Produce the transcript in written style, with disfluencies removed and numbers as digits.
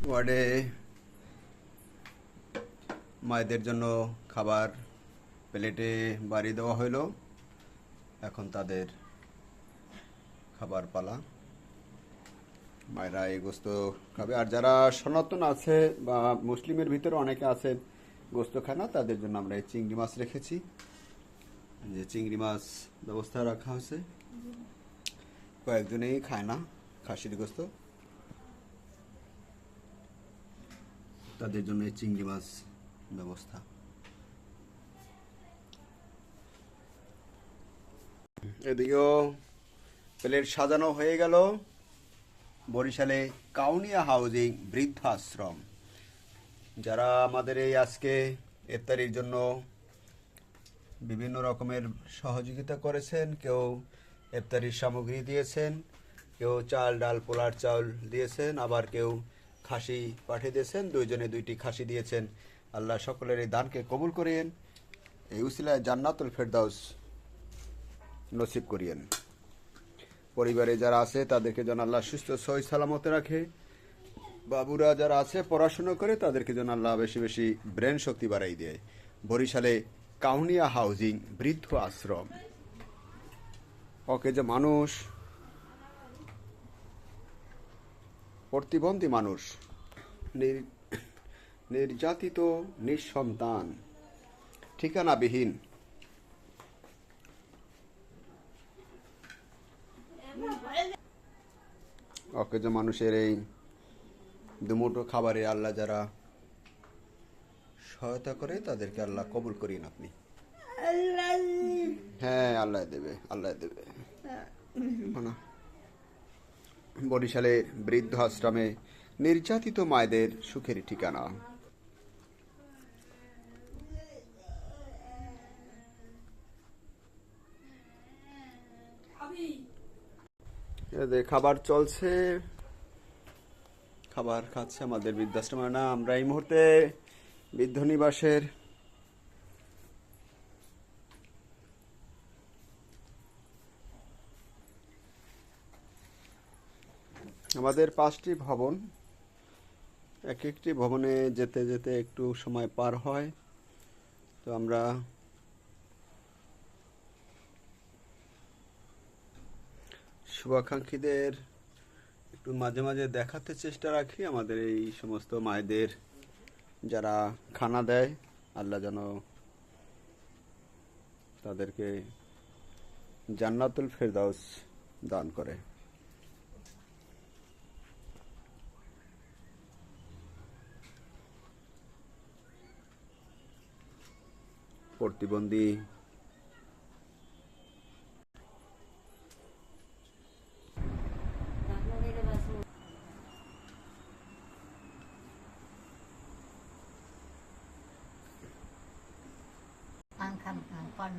ওয়ার্ডে মায়েদের জন্য খাবার প্লেটে বাড়ি দেওয়া হলো। এখন তাদের খাবার পালা। মায়েরা এই গোস্ত খাবে। আর যারা সনাতন আছে বা মুসলিমের ভিতরে অনেকে আছে গোস্ত খায় না, তাদের জন্য আমরা এই চিংড়ি মাছ রেখেছি। যে চিংড়ি মাছ ব্যবস্থা রাখা হয়েছে। কয়েকজনেই খায় না খাসির গোস্ত, তাদের জন্য এই চিংড়ি মাছ ব্যবস্থা। এদিকেও প্লেট সাজানো হয়ে গেল। বরিশালে কাউনিয়া হাউজিং বৃদ্ধাশ্রম, যারা আমাদের এই আজকে ইফতারির জন্য বিভিন্ন রকমের সহযোগিতা করেছেন, কেউ ইফতারির সামগ্রী দিয়েছেন, কেউ চাল ডাল পোলার চাউল দিয়েছেন, আবার কেউ খাসি পাঠিয়ে দিয়েছেন, দুইজনে দুইটি খাসি দিয়েছেন। আল্লাহ সকলের এই দানকে কবুল করিয়েন, এই উসিলায় জান্নাতুল ফেরদাউস নসিব করিয়েন। পরিবারে যারা আছে তাদেরকে যেন আল্লাহ সুস্থ সহি সালামতে রাখে। বাবুরা যারা আছে পড়াশোনা করে তাদেরকে যেন আল্লাহ বেশি বেশি ব্রেন শক্তি বাড়াই দেয়। বরিশালে কাউনিয়া হাউজিং বৃদ্ধ আশ্রম। ওকে যে মানুষ, প্রতিবন্ধী মানুষ, নির্যাতিত, নিঃসন্তান, ঠিকানাবিহীন, ওকে যে মানুষের এই দুমুঠো খাবারে আল্লাহ যারা সহায়তা করে তাদেরকে আল্লাহ কবুল করিন আপনি। হ্যাঁ, আল্লাহ দেবে, আল্লাহ দেবে। বরিশালে বৃদ্ধ আশ্রমে নির্যাতিত মায়েদের সুখের ঠিকানা। খাবার চলছে, খাবার খাচ্ছে আমাদের বৃদ্ধাশ্রমে। না, আমরা এই মুহূর্তে বৃদ্ধ নিবাসের আমাদের 5টি ভবন, এক একটি ভবনে যেতে যেতে একটু সময় পার হয়। তো আমরা শুভাকাঙ্ক্ষীদের একটু মাঝে মাঝে দেখাতে চেষ্টা রাখি আমাদের এই সমস্ত মায়েদের যারা খানা দেয়, আল্লাহ যেন তাদেরকে জান্নাতুল ফেরদাউস দান করে। প্রতিবন্ধী ăn khăn còn